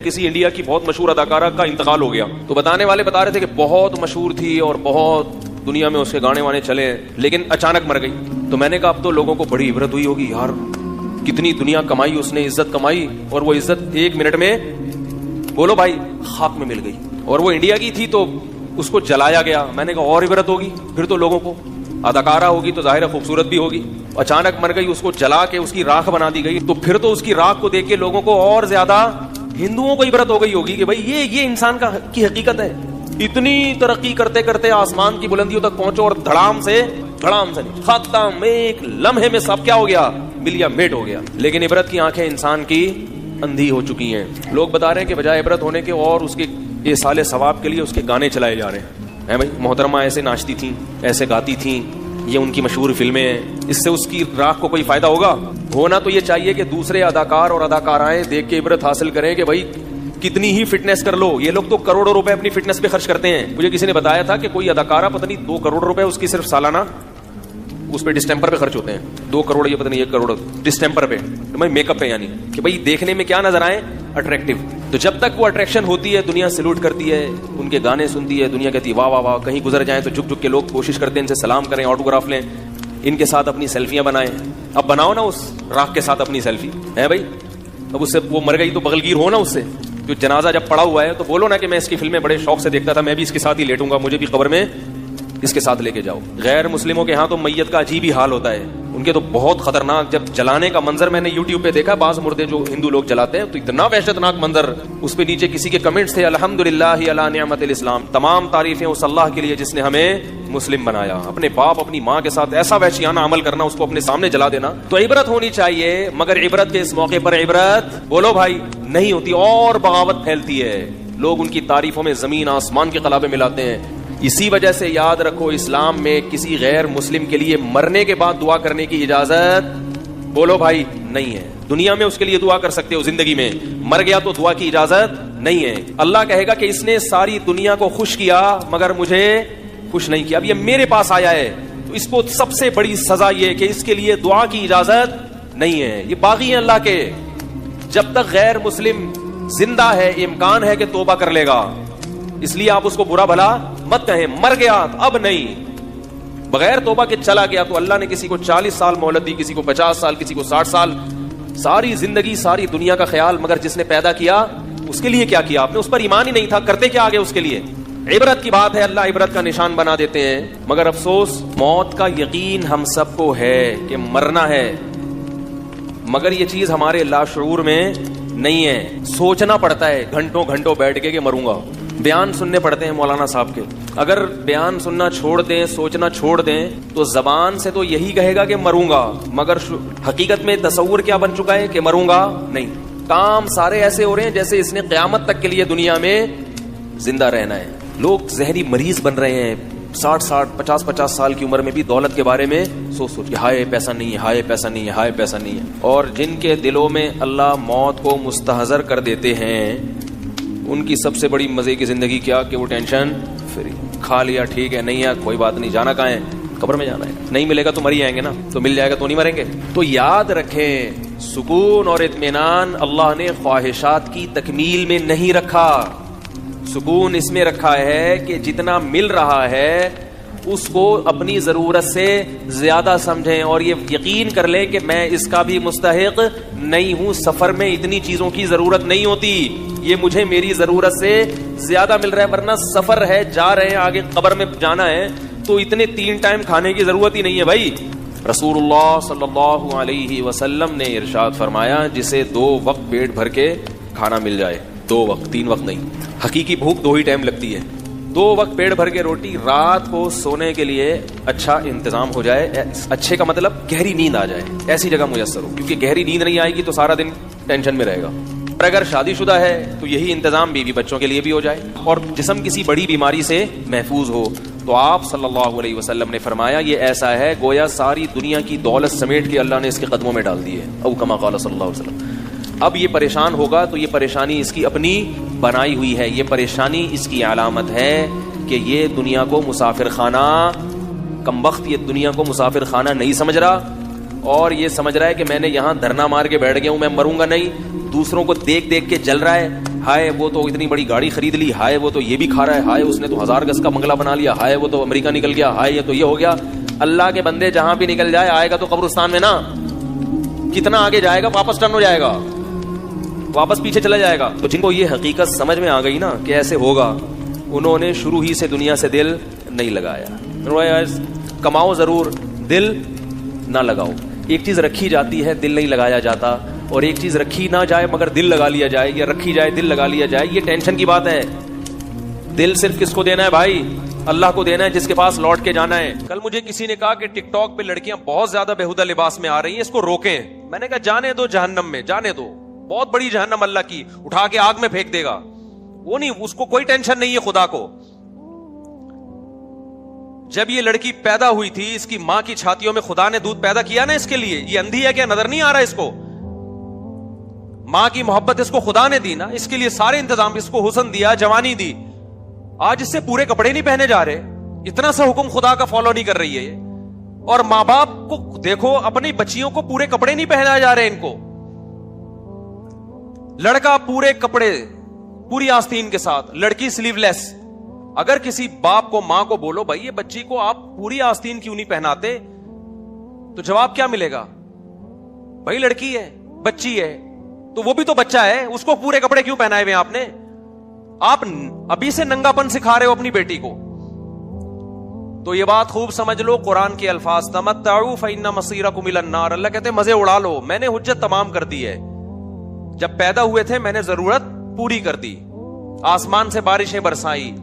کسی انڈیا کی بہت مشہور اداکارہ کا انتقال ہو گیا تو بتانے والے بتا رہے تھے کہ بہت مشہور تھی اور بہت دنیا میں اس کے گانے وانے چلے, لیکن اچانک مر گئی. تو میں نے کہا اب تو لوگوں کو بڑی عبرت ہوئی ہوگی, یار کتنی دنیا کمائی اس نے, عزت کمائی, اور وہ عزت 1 منٹ میں بولو بھائی خاک میں مل گئی. اور وہ انڈیا کی تھی تو اس کو جلایا گیا. میں نے کہا اور عبرت ہوگی پھر تو لوگوں کو, اداکارہ ہوگی تو ظاہر ہے خوبصورت بھی ہوگی, اچانک مر گئی, اس کو جلا کے اس کی راکھ بنا دی گئی, تو پھر تو اس کی راکھ کو دیکھ کے لوگوں کو اور زیادہ ہندوؤں کو عبرت ہو گئی ہوگی کہ بھائی یہ انسان کی حقیقت ہے. اتنی ترقی کرتے کرتے آسمان کی بلندیوں تک پہنچو اور دھڑام سے نہیں, ختم, ایک لمحے میں سب کیا ہو گیا, ملیا میٹ ہو گیا. لیکن عبرت کی آنکھیں انسان کی اندھی ہو چکی ہیں. لوگ بتا رہے ہیں کہ بجائے عبرت ہونے کے اور اس کے ایصال ثواب کے لیے اس کے گانے چلائے جا رہے ہیں. بھائی محترمہ ایسے ناچتی تھیں, ایسے گاتی تھیں, یہ ان کی مشہور فلمیں ہیں, اس سے اس کی راکھ کو کوئی فائدہ ہوگا؟ ہونا تو یہ چاہیے کہ دوسرے اداکار اور اداکارائیں دیکھ کے عبرت حاصل کریں کہ بھائی کتنی ہی فٹنس کر لو. یہ لوگ تو کروڑوں روپے اپنی فٹنس پہ خرچ کرتے ہیں. مجھے کسی نے بتایا تھا کہ کوئی اداکارہ پتہ نہیں 2 کروڑ روپے اس کی صرف سالانہ اس پہ ڈسٹمپر پہ خرچ ہوتے ہیں. 2 کروڑ یا پتہ نہیں 1 کروڑ ڈسٹمپر پہ, میک اپ پہ, یعنی کہ بھائی دیکھنے میں کیا نظر آئے, اٹریکٹیو. تو جب تک وہ اٹریکشن ہوتی ہے دنیا سلوٹ کرتی ہے, ان کے گانے سنتی ہے, دنیا کہتی ہے واہ واہ واہ. کہیں گزر جائیں تو جھک جھک کے لوگ کوشش کرتے ہیں ان سے سلام کریں, آٹوگراف لیں, ان کے ساتھ اپنی سیلفیاں بنائیں. اب بناؤ نا اس راکھ کے ساتھ اپنی سیلفی ہے بھائی. اب اس سے وہ مر گئی تو بغلگیر ہو نا اس سے. جو جنازہ جب پڑا ہوا ہے تو بولو نا کہ میں اس کی فلمیں بڑے شوق سے دیکھتا تھا, میں بھی اس کے ساتھ ہی لیٹوں گا, مجھے بھی قبر میں اس کے ساتھ لے کے جاؤ. غیر مسلموں کے ہاں تو میت کا عجیب ہی حال ہوتا ہے. ان کے تو بہت خطرناک, جب جلانے کا منظر میں نے یوٹیوب پہ دیکھا, بعض مردے جو ہندو لوگ جلاتے ہیں تو اتنا وحشتناک منظر. اس پہ نیچے کسی کے کمنٹس تھے, الحمدللہ علی نعمت الاسلام, تمام تعریفیں اس اللہ کے لیے جس نے ہمیں مسلم بنایا. اپنے باپ اپنی ماں کے ساتھ ایسا وحشیانہ عمل کرنا, اس کو اپنے سامنے جلا دینا. تو عبرت ہونی چاہیے, مگر عبرت کے اس موقع پر عبرت بولو بھائی نہیں ہوتی, اور بغاوت پھیلتی ہے. لوگ ان کی تعریفوں میں زمین آسمان کے قلابے ملاتے ہیں. اسی وجہ سے یاد رکھو, اسلام میں کسی غیر مسلم کے لیے مرنے کے بعد دعا کرنے کی اجازت بولو بھائی نہیں ہے. دنیا میں اس کے لیے دعا کر سکتے ہو, زندگی میں مر گیا تو دعا کی اجازت نہیں ہے. اللہ کہے گا کہ اس نے ساری دنیا کو خوش کیا مگر مجھے خوش نہیں کیا. اب یہ میرے پاس آیا ہے تو اس کو سب سے بڑی سزا یہ کہ اس کے لیے دعا کی اجازت نہیں ہے. یہ باغی ہیں اللہ کے. جب تک غیر مسلم زندہ ہے امکان ہے کہ توبہ کر لے گا, اس لیے آپ اس کو برا بھلا مت کہیں. مر گیا اب نہیں, بغیر توبہ کے چلا گیا تو اللہ نے کسی کو 40 سال مہلت دی, کسی کو 50 سال, کسی کو 60 سال. ساری زندگی ساری دنیا کا خیال, مگر جس نے پیدا کیا اس کے لیے کیا کیا آپ نے؟ اس پر ایمان ہی نہیں تھا, کرتے کیا آگے اس کے لیے؟ عبرت کی بات ہے, اللہ عبرت کا نشان بنا دیتے ہیں. مگر افسوس موت کا یقین ہم سب کو ہے کہ مرنا ہے, مگر یہ چیز ہمارے لاشعور میں نہیں ہے. سوچنا پڑتا ہے گھنٹوں گھنٹوں بیٹھ کے کہ مروں گا. بیان سننے پڑتے ہیں مولانا صاحب کے. اگر بیان سننا چھوڑ دیں, سوچنا چھوڑ دیں, تو زبان سے تو یہی کہے گا کہ مروں گا, مگر حقیقت میں تصور کیا بن چکا ہے کہ مروں گا نہیں. کام سارے ایسے ہو رہے ہیں جیسے اس نے قیامت تک کے لیے دنیا میں زندہ رہنا ہے. لوگ ذہنی مریض بن رہے ہیں, 50 سال کی عمر میں بھی دولت کے بارے میں سوچ کے ہائے پیسہ نہیں ہے, ہائے پیسہ نہیں ہے, ہائے پیسہ نہیں ہے. اور جن کے دلوں میں اللہ موت کو مستحضر کر دیتے ہیں ان کی سب سے بڑی مزے کی زندگی کیا کہ وہ ٹینشن فری. کھا لیا ٹھیک ہے, نہیں ہے کوئی بات نہیں, جانا کہاں ہے؟ قبر میں جانا ہے. نہیں ملے گا تو مر ہی جائیں گے نا, تو مل جائے گا تو نہیں مریں گے. تو یاد رکھیں, سکون اور اطمینان اللہ نے خواہشات کی تکمیل میں نہیں رکھا. سکون اس میں رکھا ہے کہ جتنا مل رہا ہے اس کو اپنی ضرورت سے زیادہ سمجھیں, اور یہ یقین کر لیں کہ میں اس کا بھی مستحق نہیں ہوں. سفر میں اتنی چیزوں کی ضرورت نہیں ہوتی, یہ مجھے میری ضرورت سے زیادہ مل رہا ہے. ورنہ سفر ہے, جا رہے ہیں, آگے قبر میں جانا ہے, تو اتنے 3 ٹائم کھانے کی ضرورت ہی نہیں ہے بھائی. رسول اللہ صلی اللہ علیہ وسلم نے ارشاد فرمایا, جسے 2 وقت پیٹ بھر کے کھانا مل جائے, 2 وقت 3 وقت نہیں. حقیقی بھوک 2 ہی ٹائم لگتی ہے. 2 وقت پیٹ بھر کے روٹی, رات کو سونے کے لیے اچھا انتظام ہو جائے. اچھے کا مطلب گہری نیند آ جائے, ایسی جگہ میسر ہو, کیونکہ گہری نیند نہیں آئے گی تو سارا دن ٹینشن میں رہے گا. اور اگر شادی شدہ ہے تو یہی انتظام بیوی بچوں کے لیے بھی ہو جائے, اور جسم کسی بڑی بیماری سے محفوظ ہو. تو آپ صلی اللہ علیہ وسلم نے فرمایا یہ ایسا ہے گویا ساری دنیا کی دولت سمیٹ کے اللہ نے اس کے قدموں میں ڈال دی ہے, او کما قال صلی اللہ علیہ وسلم. اب یہ پریشان ہوگا تو یہ پریشانی اس کی اپنی بنائی ہوئی ہے, یہ پریشانی اس کی علامت ہے کہ یہ دنیا کو مسافر خانہ, کم وقت یہ دنیا کو مسافر خانہ نہیں سمجھ رہا, اور یہ سمجھ رہا ہے کہ میں نے یہاں دھرنا مار کے بیٹھ گیا ہوں, میں مروں گا نہیں. دوسروں کو دیکھ دیکھ کے جل رہا ہے, ہائے وہ تو اتنی بڑی گاڑی خرید لی, ہائے وہ تو یہ بھی کھا رہا ہے, ہائے اس نے تو 1000 گز کا بنگلہ بنا لیا, ہائے وہ تو امریکہ نکل گیا, ہائے یہ تو یہ ہو گیا. اللہ کے بندے جہاں بھی نکل جائے آئے گا تو قبرستان میں نا. کتنا آگے جائے گا, واپس ٹرن ہو جائے گا, واپس پیچھے چلا جائے گا. تو جن کو یہ حقیقت سمجھ میں آ گئی نا کہ ایسے ہوگا, انہوں نے شروع ہی سے دنیا سے دل نہیں لگایا. کماؤ ضرور, دل نہ لگاؤ. ایک چیز رکھی جاتی ہے, دل نہیں لگایا جاتا, اور ایک چیز رکھی نہ جائے مگر دل لگا لیا جائے, یا رکھی جائے دل لگا لیا جائے. یہ ٹینشن کی بات ہے. دل صرف کس کو دینا ہے بھائی؟ اللہ کو دینا ہے جس کے پاس لوٹ کے جانا ہے. کل مجھے کسی نے کہا کہ ٹک ٹاک پہ لڑکیاں بہت زیادہ بےہودہ لباس میں آ رہی ہیں, اس کو روکیں. میں نے کہا جانے دو جہنم میں, جانے دو. بہت بڑی جہنم اللہ کی, اٹھا کے آگ میں پھینک دے گا. وہ نہیں, اس کو کوئی ٹینشن نہیں ہے خدا کو. جب یہ لڑکی پیدا ہوئی تھی, اس کی ماں کی چھاتیوں میں خدا نے دودھ پیدا کیا نا اس کے لیے. یہ اندھی ہے کیا, نظر نہیں آ رہا اس کو؟ ماں کی محبت اس کو خدا نے دی نا, اس کے لیے سارے انتظام, اس کو حسن دیا, جوانی دی. آج اس سے پورے کپڑے نہیں پہنے جا رہے, اتنا سا حکم خدا کا فالو نہیں کر رہی ہے یہ. اور ماں باپ کو دیکھو, اپنی بچیوں کو پورے کپڑے نہیں پہنائے جا رہے ان کو. لڑکا پورے کپڑے, پوری آستین کے ساتھ, لڑکی سلیو لیس. اگر کسی باپ کو, ماں کو بولو بھائی یہ بچی کو آپ پوری آستین کیوں نہیں پہناتے, تو جواب کیا ملے گا؟ بھائی لڑکی ہے, بچی ہے, تو وہ بھی تو بچہ ہے, اس کو پورے کپڑے کیوں پہنائے ہوئے آپ نے؟ آپ ابھی سے ننگا پن سکھا رہے ہو اپنی بیٹی کو. تو یہ بات خوب سمجھ لو, قرآن کے الفاظ تمتعوا فإن مصيركم إلى النار. اللہ کہتے ہیں مزے اڑا لو, میں نے حجت تمام کر دی ہے. جب پیدا ہوئے تھے میں نے ضرورت پوری کر دی, آسمان سے بارشیں برسائی,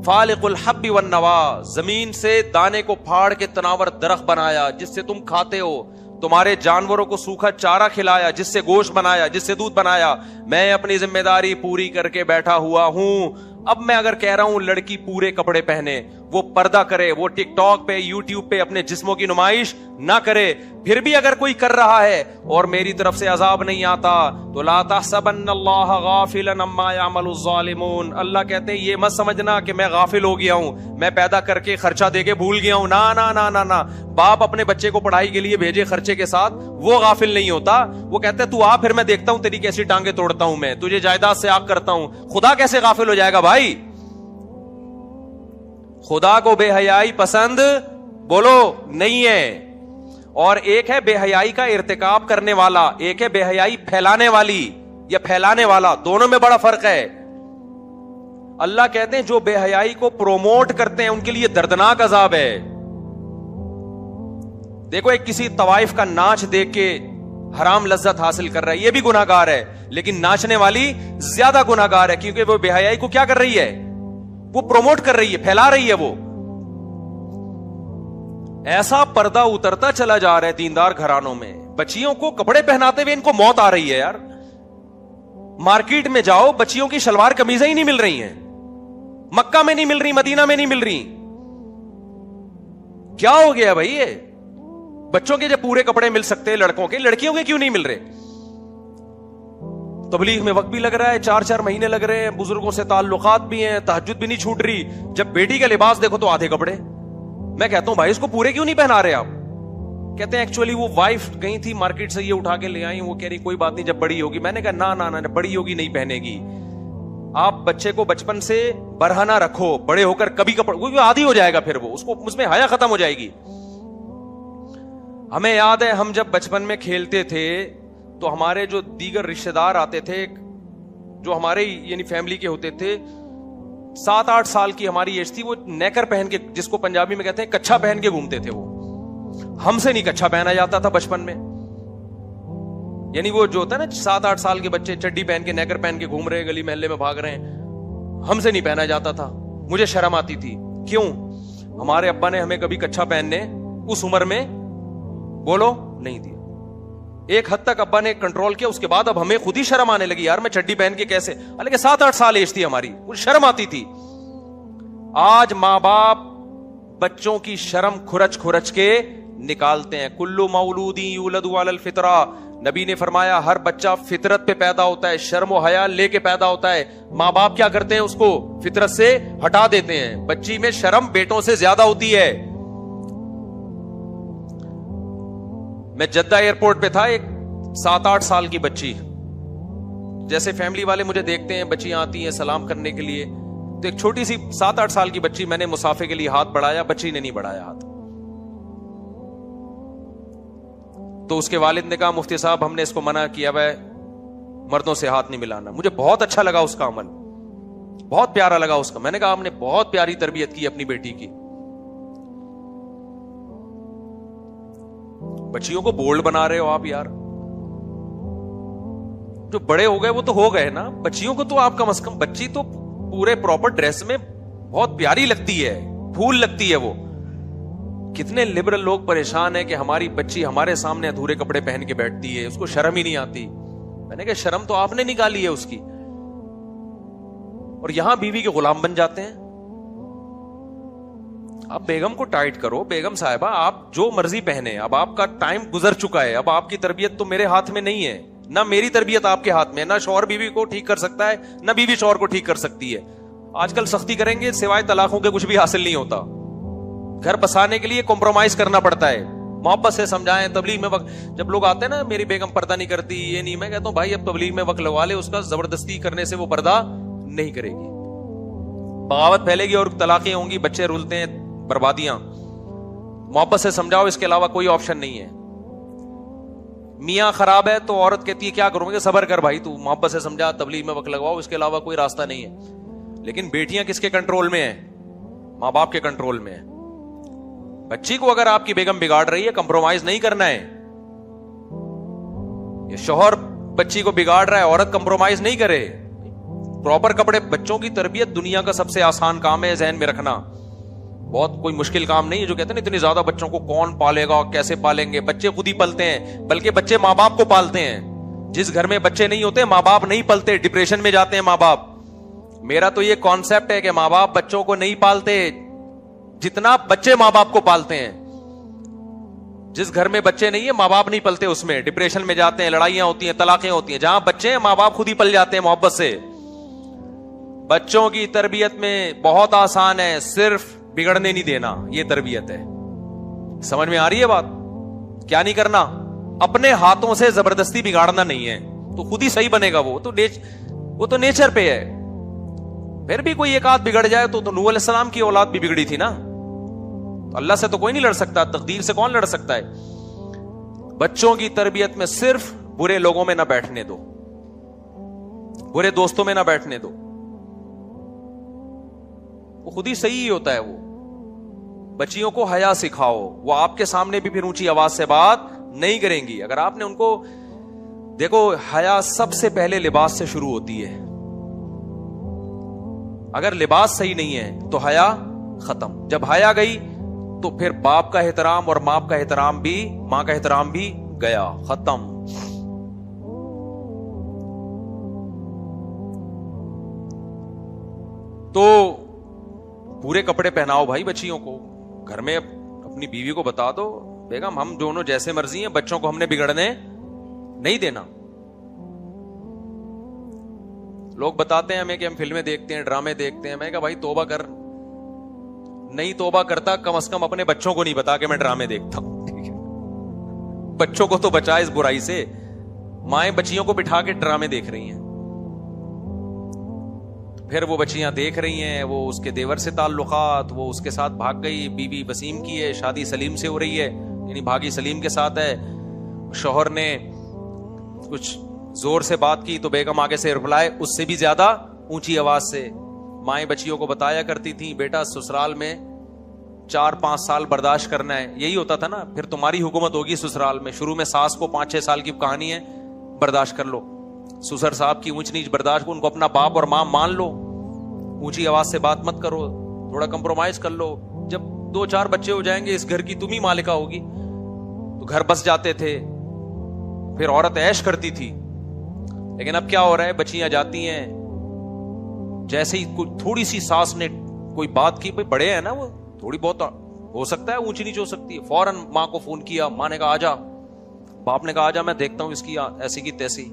فالق الحب والنوا, زمین سے دانے کو پھاڑ کے تناور درخت بنایا جس سے تم کھاتے ہو, تمہارے جانوروں کو سوکھا چارہ کھلایا جس سے گوشت بنایا, جس سے دودھ بنایا. میں اپنی ذمہ داری پوری کر کے بیٹھا ہوا ہوں. اب میں اگر کہہ رہا ہوں لڑکی پورے کپڑے پہنے, وہ پردہ کرے, وہ ٹک ٹاک پہ, یوٹیوب پہ اپنے جسموں کی نمائش نہ کرے, پھر بھی اگر کوئی کر رہا ہے اور میری طرف سے عذاب نہیں آتا, تو لا تحسبن اللہ غافلا عما يعمل الظالمون. اللہ کہتے ہیں یہ مت سمجھنا کہ میں غافل ہو گیا ہوں, میں پیدا کر کے خرچہ دے کے بھول گیا ہوں. نا نا نا نا نا, باپ اپنے بچے کو پڑھائی کے لیے بھیجے خرچے کے ساتھ, وہ غافل نہیں ہوتا. وہ کہتے ہیں تو آ, پھر میں دیکھتا ہوں تیری کیسی ٹانگیں توڑتا ہوں, میں تجھے جائیداد سے آگ کرتا ہوں. خدا کیسے غافل ہو جائے گا بھائی؟ خدا کو بے حیائی پسند بولو نہیں ہے. اور ایک ہے بے حیائی کا ارتکاب کرنے والا, ایک ہے بے حیائی پھیلانے والی یا پھیلانے والا, دونوں میں بڑا فرق ہے. اللہ کہتے ہیں جو بے حیائی کو پروموٹ کرتے ہیں ان کے لیے دردناک عذاب ہے. دیکھو ایک کسی طوائف کا ناچ دیکھ کے حرام لذت حاصل کر رہا ہے, یہ بھی گناہگار ہے, لیکن ناچنے والی زیادہ گناہگار ہے, کیونکہ وہ بے حیائی کو کیا کر رہی ہے, وہ پروموٹ کر رہی ہے, پھیلا رہی ہے. وہ ایسا پردہ اترتا چلا جا رہا ہے دیندار گھرانوں میں, بچیوں کو کپڑے پہناتے ہوئے ان کو موت آ رہی ہے یار. مارکیٹ میں جاؤ, بچیوں کی شلوار قمیضیں ہی نہیں مل رہی ہیں, مکہ میں نہیں مل رہی, مدینہ میں نہیں مل رہی. کیا ہو گیا بھائی؟ یہ بچوں کے جب پورے کپڑے مل سکتے ہیں لڑکوں کے, لڑکیوں کے کیوں نہیں مل رہے؟ تبلیغ میں وقت بھی لگ رہا ہے, 4 مہینے لگ رہے ہیں, بزرگوں سے تعلقات بھی ہیں, تہجد بھی نہیں چھوٹ رہی. جب بیٹی کا لباس دیکھو تو آدھے کپڑے. میں کہتا ہوں بھائی اس کو پورے کیوں نہیں پہنا رہے آپ؟ کہتے ہیں ایکچولی وہ وائف گئی تھی مارکیٹ سے, یہ اٹھا کے لے آئی, وہ کہہ رہی کوئی بات نہیں جب بڑی ہوگی. میں نے کہا نا نا نا, بڑی ہوگی نہیں پہنے گی. آپ بچے کو بچپن سے برہنہ رکھو, بڑے ہو کر کبھی کپڑے عادی ہو جائے گا, پھر وہ اس میں حیا ختم ہو جائے گی. ہمیں یاد ہے ہم جب بچپن میں کھیلتے تھے تو ہمارے جو دیگر رشتہ دار آتے تھے, جو ہمارے یعنی فیملی کے ہوتے تھے, 7-8 سال کی ہماری ایج تھی, وہ نیکر پہن کے, جس کو پنجابی میں کہتے ہیں کچھا پہن کے گھومتے تھے. وہ ہم سے نہیں کچھا پہنا جاتا تھا بچپن میں. یعنی وہ جو ہوتا ہے نا 7-8 سال کے بچے چڈی پہن کے نیکر پہن کے گھوم رہے ہیں, گلی محلے میں بھاگ رہے ہیں, ہم سے نہیں پہنا جاتا تھا. مجھے شرم آتی تھی. کیوں؟ ہمارے ابا نے ہمیں کبھی کچھا پہننے اس عمر میں بولو نہیں دیا. ایک حد تک ابا نے کنٹرول کیا, اس کے بعد اب ہمیں خود ہی شرم آنے لگی, یار میں چڈی پہن کے کیسے, حالانکہ 7-8 سال ایج تھی ہماری, مجھے شرم آتی تھی. آج ماں باپ بچوں کی شرم کھرچ کھرچ کے نکالتے ہیں. کلو مولود یولد علی الفطرہ, نبی نے فرمایا ہر بچہ فطرت پہ پیدا ہوتا ہے, شرم و حیا لے کے پیدا ہوتا ہے. ماں باپ کیا کرتے ہیں, اس کو فطرت سے ہٹا دیتے ہیں. بچی میں شرم بیٹوں سے زیادہ ہوتی ہے. میں جدہ ایئرپورٹ پہ تھا, ایک 7-8 سال کی بچی جیسے فیملی والے مجھے دیکھتے ہیں, بچیاں آتی ہیں سلام کرنے کے لیے, تو ایک چھوٹی سی 7-8 سال کی بچی, میں نے مسافے کے لیے ہاتھ بڑھایا, بچی نے نہیں بڑھایا ہاتھ. تو اس کے والد نے کہا مفتی صاحب ہم نے اس کو منع کیا ہے مردوں سے ہاتھ نہیں ملانا. مجھے بہت اچھا لگا اس کا عمل, بہت پیارا لگا اس کا. میں نے کہا آپ نے بہت پیاری تربیت کی اپنی بیٹی کی. بچیوں کو بولڈ بنا رہے ہو آپ یار, جو بڑے ہو گئے وہ تو ہو گئے نا, بچیوں کو تو آپ کم از کم, بچی تو پورے پراپر ڈریس میں بہت پیاری لگتی ہے, پھول لگتی ہے وہ. کتنے لبرل لوگ پریشان ہیں کہ ہماری بچی ہمارے سامنے ادھورے کپڑے پہن کے بیٹھتی ہے, اس کو شرم ہی نہیں آتی. میں نے کہا شرم تو آپ نے نکالی ہے اس کی, اور یہاں بیوی کے غلام بن جاتے ہیں. آپ بیگم کو ٹائٹ کرو, بیگم صاحبہ آپ جو مرضی پہنے, اب آپ کا ٹائم گزر چکا ہے, اب آپ کی تربیت تو میرے ہاتھ میں نہیں ہے, نہ میری تربیت آپ کے ہاتھ میں, نہ شوہر بیوی کو ٹھیک کر سکتا ہے, نہ بیوی شوہر کو ٹھیک کر سکتی ہے. آج کل سختی کریں گے سوائے طلاقوں کے کچھ بھی حاصل نہیں ہوتا. گھر بسانے کے لیے کمپرومائز کرنا پڑتا ہے. محبت سے سمجھائیں, تبلیغ میں وقت, جب لوگ آتے ہیں نا میری بیگم پردہ نہیں کرتی یہ نہیں, میں کہتا ہوں بھائی اب تبلیغ میں وقت لگوا لے, اس کا زبردستی کرنے سے وہ پردہ نہیں کرے گی, بغاوت پھیلے گی اور طلاقیں ہوں گی, بچے رولتے ہیں, بربادیاں. محبت سے سمجھاؤ, اس کے علاوہ کوئی آپشن نہیں ہے. میاں خراب ہے تو عورت کہتی ہے کیا کروں گے, صبر کر بھائی, تو محبت سے سمجھا, تبلیغ میں وقت لگواؤ, اس کے علاوہ کوئی راستہ نہیں ہے. لیکن بیٹیاں کس کے کنٹرول میں ہیں؟ ماں باپ کے کنٹرول میں ہیں. بچی کو اگر آپ کی بیگم بگاڑ رہی ہے, کمپرومائز نہیں کرنا ہے. یہ شوہر بچی کو بگاڑ رہا ہے, عورت کمپرومائز نہیں کرے. پراپر کپڑے, بچوں کی تربیت دنیا کا سب سے آسان کام ہے, ذہن میں رکھنا. بہت کوئی مشکل کام نہیں ہے. جو کہتے ہیں نا اتنی زیادہ بچوں کو کون پالے گا, کیسے پالیں گے, بچے خود ہی پلتے ہیں, بلکہ بچے ماں باپ کو پالتے ہیں. جس گھر میں بچے نہیں ہوتے ماں باپ نہیں پلتے, ڈپریشن میں جاتے ہیں ماں باپ. میرا تو یہ کانسیپٹ ہے کہ ماں باپ بچوں کو نہیں پالتے جتنا بچے ماں باپ کو پالتے ہیں. جس گھر میں بچے نہیں ہے ماں باپ نہیں پلتے, اس میں ڈپریشن میں جاتے ہیں, لڑائیاں ہوتی ہیں, طلاقیں ہوتی ہیں. جہاں بچے ہیں ماں باپ خود ہی پل جاتے ہیں محبت سے. بچوں کی تربیت میں بہت آسان ہے, صرف بگڑنے نہیں دینا, یہ تربیت ہے. سمجھ میں آ رہی ہے بات؟ کیا نہیں کرنا, اپنے ہاتھوں سے زبردستی بگاڑنا نہیں ہے, تو خود ہی صحیح بنے گا. وہ تو نیچر پہ ہے. پھر بھی کوئی ایک آدھ بگڑ جائے تو نوح علیہ السلام کی اولاد بھی بگڑی تھی نا. اللہ سے تو کوئی نہیں لڑ سکتا, تقدیر سے کون لڑ سکتا ہے. بچوں کی تربیت میں صرف برے لوگوں میں نہ بیٹھنے دو, برے دوستوں میں نہ بیٹھنے دو, وہ خود ہی صحیح ہوتا ہے. وہ بچیوں کو حیا سکھاؤ, وہ آپ کے سامنے بھی پھر اونچی آواز سے بات نہیں کریں گی. اگر آپ نے ان کو دیکھو, حیا سب سے پہلے لباس سے شروع ہوتی ہے. اگر لباس صحیح نہیں ہے تو حیا ختم. جب حیا گئی تو پھر باپ کا احترام اور ماں کا احترام بھی, ماں کا احترام بھی گیا, ختم. تو پورے کپڑے پہناؤ بھائی بچیوں کو. گھر میں اپنی بیوی کو بتا دو بیگم ہم دونوں جیسے مرضی ہیں, بچوں کو ہم نے بگڑنے نہیں دینا. لوگ بتاتے ہیں ہمیں کہ ہم فلمیں دیکھتے ہیں, ڈرامے دیکھتے ہیں. میں کہا بھائی توبہ کر, نہیں توبہ کرتا کم از کم اپنے بچوں کو نہیں بتا کہ میں ڈرامے دیکھتا ہوں. ٹھیک ہے, بچوں کو تو بچا اس برائی سے. مائیں بچیوں کو بٹھا کے ڈرامے دیکھ رہی ہیں, پھر وہ بچیاں دیکھ رہی ہیں, وہ اس کے دیور سے تعلقات, وہ اس کے ساتھ بھاگ گئی. بیوی وسیم کی ہے, شادی سلیم سے ہو رہی ہے, یعنی بھاگی سلیم کے ساتھ ہے. شوہر نے کچھ زور سے بات کی تو بیگم آگے سے رپلائے اس سے بھی زیادہ اونچی آواز سے. مائیں بچیوں کو بتایا کرتی تھیں بیٹا سسرال میں 4-5 سال برداشت کرنا ہے, یہی ہوتا تھا نا. پھر تمہاری حکومت ہوگی سسرال میں. شروع میں ساس کو 5-6 سال کی کہانی ہے, برداشت کر لو. سسر صاحب کی اونچ نیچ برداشت کو, ان کو اپنا باپ اور ماں مان لو. اونچی آواز سے بات مت کرو, تھوڑا کمپرومائز کر لو. جب 2-4 بچے ہو جائیں گے اس گھر کی تم ہی مالکہ ہوگی. تو گھر بس جاتے تھے, پھر عورت عیش کرتی تھی. لیکن اب کیا ہو رہا ہے, بچیاں جاتی ہیں, جیسے ہی کوئی تھوڑی سی ساس نے کوئی بات کی, بڑے ہیں نا وہ, تھوڑی بہت ہو سکتا ہے اونچی نیچ ہو سکتی ہے, فوراً ماں کو فون کیا, ماں نے کہا آجا, باپ نے کہا آجا میں دیکھتا ہوں اس کی ایسی کی تیسی.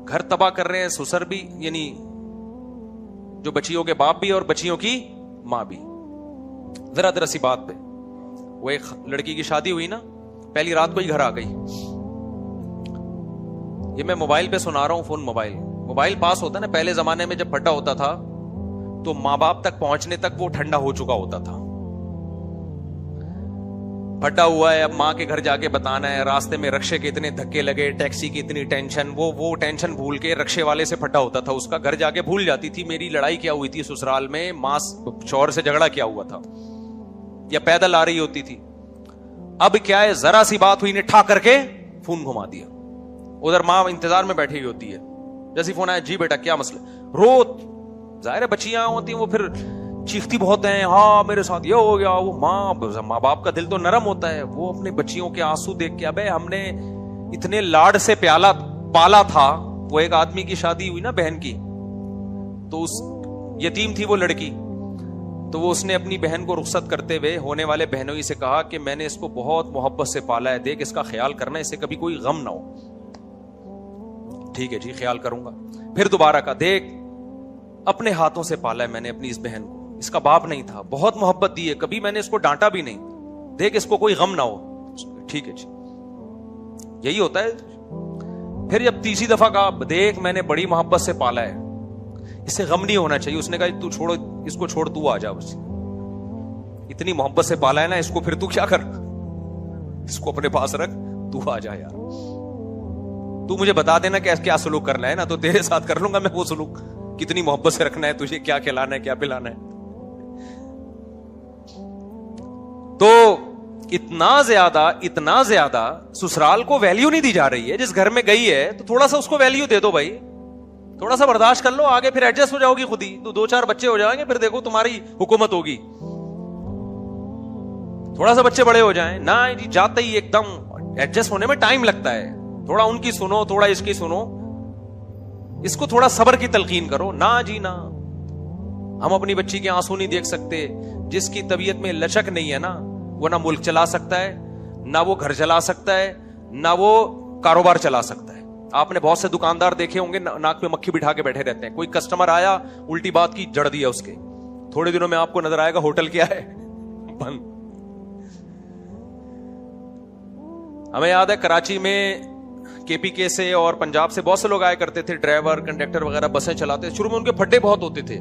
گھر تباہ کر رہے ہیں سسر بھی, یعنی جو بچیوں کے باپ بھی اور بچیوں کی ماں بھی. ذرا سی بات پہ وہ ایک لڑکی کی شادی ہوئی نا, پہلی رات کو ہی گھر آ گئی. یہ میں موبائل پہ سنا رہا ہوں، فون موبائل پاس ہوتا ہے نا، پہلے زمانے میں جب پھٹا ہوتا تھا تو ماں باپ تک پہنچنے تک وہ ٹھنڈا ہو چکا ہوتا تھا. پھٹا ہوا ہے، اب ماں کے گھر جا کے بتانا ہے، راستے میں رکشے کے اتنے دھکے لگے، ٹیکسی کی اتنی ٹینشن، وہ ٹینشن بھول کے رکشے والے سے پھٹا ہوتا تھا، اس کا گھر جا کے بھول جاتی تھی میری لڑائی کیا ہوئی تھی سسرال میں، ماں شوہر سے جھگڑا کیا ہوا تھا، یا پیدل آ رہی ہوتی تھی. اب کیا ہے، ذرا سی بات ہوئی نے ٹھا کر کے فون گھما دیا، ادھر ماں انتظار میں بیٹھی ہوئی ہوتی ہے، جیسی فون آیا، جی بیٹا کیا مسئلہ، رو، ظاہر ہے بچیاں ہوتی ہیں وہ پھر چیختی بہت ہیں، ہاں میرے ساتھ یہ ہو گیا، وہ ماں باپ کا دل تو نرم ہوتا ہے، وہ اپنے بچیوں کے آنسو دیکھ کے، ابے ہم نے اتنے لاڈ سے پالا تھا. وہ ایک آدمی کی شادی ہوئی نا بہن کی، تو اس یتیم تھی وہ لڑکی، تو وہ اس نے اپنی بہن کو رخصت کرتے ہوئے ہونے والے بہنوئی سے کہا کہ میں نے اس کو بہت محبت سے پالا ہے، دیکھ اس کا خیال کرنا، اسے کبھی کوئی غم نہ ہو. ٹھیک ہے جی خیال کروں گا. پھر دوبارہ کہا، دیکھ اپنے ہاتھوں سے پالا ہے میں نے اپنی اس بہن کو، اس کا باپ نہیں تھا، بہت محبت دی ہے، کبھی میں نے اس کو ڈانٹا بھی نہیں، دیکھ اس کو کوئی غم نہ ہو. ٹھیک ہے جی، یہی ہوتا ہے. پھر جب تیسری دفعہ کہا، دیکھ میں نے بڑی محبت سے پالا ہے، اسے غم نہیں ہونا چاہیے. اس نے کہا تو چھوڑو اس کو، چھوڑ تو آ جا، بس اتنی محبت سے پالا ہے نا اس کو، پھر تو کیا کر، اس کو اپنے پاس رکھ، تو آ جا یار، تو مجھے بتا دینا کہ کیا سلوک کرنا ہے نا، تو تیرے ساتھ کر لوں گا میں وہ سلوک، کتنی محبت سے رکھنا ہے تجھے، کیا کھلانا ہے کیا پلانا ہے. تو اتنا زیادہ سسرال کو ویلیو نہیں دی جا رہی ہے. جس گھر میں گئی ہے تو تھوڑا سا اس کو ویلیو دے دو بھائی، تھوڑا سا برداشت کر لو، آگے پھر ایڈجسٹ ہو جاؤ گی خود ہی، تو 2-4 بچے ہو جائیں گے، پھر دیکھو تمہاری حکومت ہوگی. تھوڑا سا بچے بڑے ہو جائیں نہ جی، جاتے ہی ایک دم ایڈجسٹ ہونے میں ٹائم لگتا ہے، تھوڑا ان کی سنو، تھوڑا اس کی سنو، اس کو تھوڑا صبر کی تلقین کرو. نہ جی نہ، ہم اپنی بچی کے آنسو نہیں دیکھ سکتے. جس کی طبیعت میں لچک نہیں ہے نا، وہ نہ ملک چلا سکتا ہے، نہ وہ گھر چلا سکتا ہے، نہ وہ کاروبار چلا سکتا ہے. آپ نے بہت سے دکاندار دیکھے ہوں گے ناک میں مکھی بٹھا کے بیٹھے رہتے ہیں. کوئی کسٹمر آیا، الٹی بات کی، جڑ دیا اس کے، تھوڑے دنوں میں آپ کو نظر آئے گا ہوٹل کیا ہے، بند. ہمیں یاد ہے کراچی میں KPK سے اور پنجاب سے بہت سے لوگ آیا کرتے تھے، ڈرائیور، کنڈکٹر وغیرہ، بسیں چلاتے. شروع میں ان کے پھڈے بہت ہوتے تھے،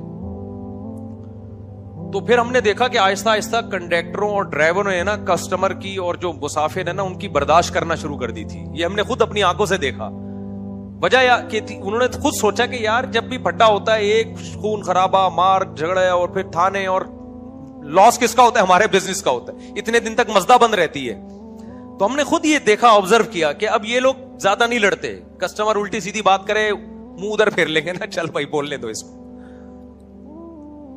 تو پھر ہم نے دیکھا کہ آہستہ آہستہ کنڈکٹروں اور ڈرائیوروں نے نا کسٹمر کی اور جو مسافر ہے نا ان کی برداشت کرنا شروع کر دی تھی. یہ ہم نے خود اپنی آنکھوں سے دیکھا. وجہ کہ انہوں نے خود سوچا کہ یار جب بھی پھڈا ہوتا ہے، ایک خون خرابہ، مار جھگڑے، اور پھر تھانے، اور لاس کس کا ہوتا ہے؟ ہمارے بزنس کا ہوتا ہے. اتنے دن تک مزدہ بند رہتی ہے. تو ہم نے خود یہ دیکھا، آبزرو کیا کہ اب یہ لوگ زیادہ نہیں لڑتے. کسٹمر الٹی سیدھی بات کرے، منہ ادھر پھیر لیں گے نا، چل بھائی بولنے دو اس کو.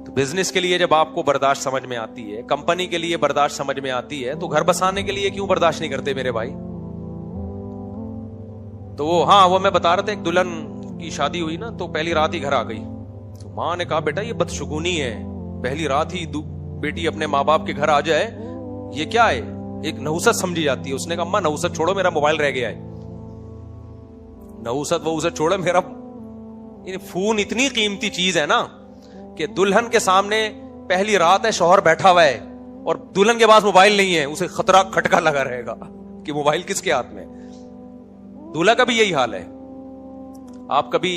تو بزنس کے لیے جب آپ کو برداشت سمجھ میں آتی ہے، کمپنی کے لیے برداشت سمجھ میں آتی ہے، تو گھر بسانے کے لیے کیوں برداشت نہیں کرتے میرے بھائی؟ تو وہ میں بتا رہا تھا، ایک دلہن کی شادی ہوئی نا، تو پہلی رات ہی گھر آ گئی. تو ماں نے کہا بیٹا یہ بدشگونی ہے، پہلی رات ہی بیٹی اپنے ماں باپ کے گھر آ جائے، یہ کیا ہے؟ ایک نحوست سمجھی جاتی ہے. اس نے کہا اماں نحوست چھوڑو، میرا موبائل رہ گیا ہے. نحوست وحوست چھوڑو، میرا فون اتنی قیمتی چیز ہے نا کہ دلہن کے سامنے پہلی رات ہے، شوہر بیٹھا ہوا ہے اور دلہن کے پاس موبائل نہیں ہے، اسے خطرہ کھٹکا لگا رہے گا کہ موبائل کس کے ہاتھ میں. دولہا کا بھی یہی حال ہے. آپ کبھی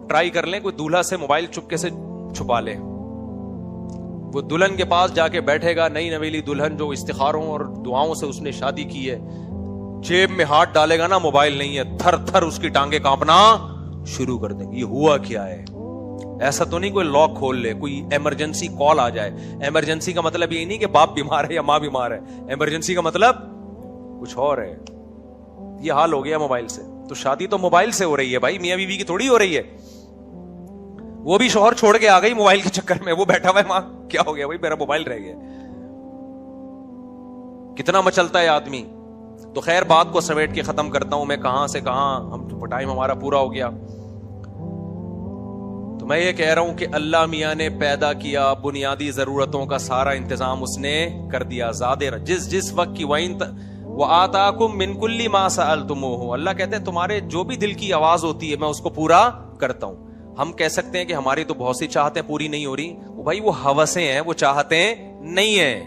ٹرائی کر لیں، کوئی دولہا سے موبائل چپکے سے چھپا لے، وہ دلہن کے پاس جا کے بیٹھے گا، نئی نویلی دلہن جو استخاروں اور دعاؤں سے اس نے شادی کی ہے، جیب میں ہاتھ ڈالے گا نا، موبائل نہیں ہے، تھر تھر اس کی ٹانگیں کانپنا شروع کر دیں گے. یہ ہوا کیا ہے؟ ایسا تو نہیں کوئی لاک کھول لے، کوئی ایمرجنسی کال آ جائے. ایمرجنسی کا مطلب یہ نہیں کہ باپ بیمار ہے یا ماں بیمار ہے، ایمرجنسی کا مطلب کچھ اور ہے. یہ حال ہو گیا موبائل سے. تو شادی تو موبائل سے ہو رہی ہے بھائی، میاں بیوی کی تھوڑی ہو رہی ہے. وہ بھی شوہر چھوڑ کے آ گئی موبائل کے چکر میں، وہ بیٹھا ہوا ہے، ماں کیا ہو گیا بھائی؟ میرا موبائل رہ گیا. کتنا مچلتا ہے آدمی. تو خیر بات کو سمیٹ کے ختم کرتا ہوں. میں کہاں سے کہاں، ہم ٹائم ہمارا پورا ہو گیا. تو میں یہ کہہ رہا ہوں کہ اللہ میاں نے پیدا کیا، بنیادی ضرورتوں کا سارا انتظام اس نے کر دیا. جس وقت کی وَآتَاكُم مِّن كُلِّ مَا سَأَلْتُمُوهُ، اللہ کہتے ہیں تمہارے جو بھی دل کی آواز ہوتی ہے میں اس کو پورا کرتا ہوں. ہم کہہ سکتے ہیں کہ ہماری تو بہت سی چاہتیں پوری نہیں ہو رہی. وہ بھائی وہ ہوسیں ہیں، وہ چاہتیں نہیں ہیں.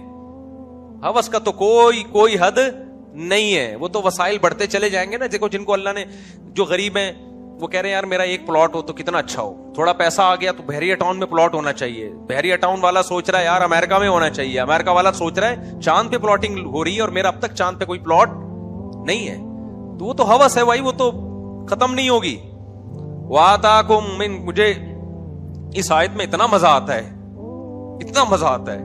ہوس کا تو کوئی حد نہیں ہے. وہ تو وسائل بڑھتے چلے جائیں گے نا. دیکھو جن کو اللہ نے, جو غریب ہیں وہ کہہ رہے ہیں یار میرا ایک پلاٹ ہو تو کتنا اچھا ہو, تھوڑا پیسہ آ گیا تو بحریہ ٹاؤن میں پلاٹ ہونا چاہیے. بحریہ ٹاؤن والا سوچ رہا ہے یار امریکہ میں ہونا چاہیے, امریکہ والا سوچ رہا ہے چاند پہ پلاٹنگ ہو رہی ہے اور میرا اب تک چاند پہ کوئی پلاٹ نہیں ہے. تو وہ تو ہوس ہے بھائی, وہ تو ختم نہیں ہوگی. وَآتَاكُم مِّن, مجھے اس آیت میں اتنا مزہ آتا ہے, اتنا مزہ آتا ہے.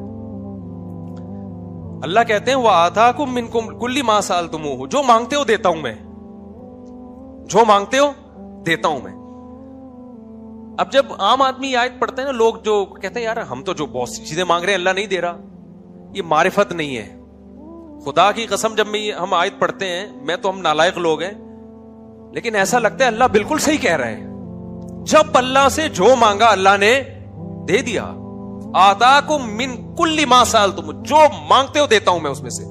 اللہ کہتے ہیں وَآتَاكُم مِّن كُلِّ مَا سَأَلْتُمُوهُ, جو مانگتے ہو دیتا ہوں میں, جو مانگتے ہو دیتا ہوں میں. اب جب عام آدمی آیت پڑھتے ہیں نا, لوگ جو کہتے ہیں یار ہم تو جو بہت سی چیزیں مانگ رہے ہیں اللہ نہیں دے رہا, یہ معرفت نہیں ہے. خدا کی قسم جب ہم آیت پڑھتے ہیں, میں تو ہم نالائق لوگ ہیں, لیکن ایسا لگتا ہے اللہ بالکل صحیح کہہ رہا ہے. جب اللہ سے جو مانگا اللہ نے دے دیا. آتاکم من کل ما سألتم, جو مانگتے ہو دیتا ہوں میں اس میں سے.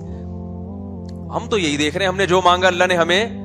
ہم تو یہی دیکھ رہے ہیں, ہم نے جو مانگا اللہ نے ہمیں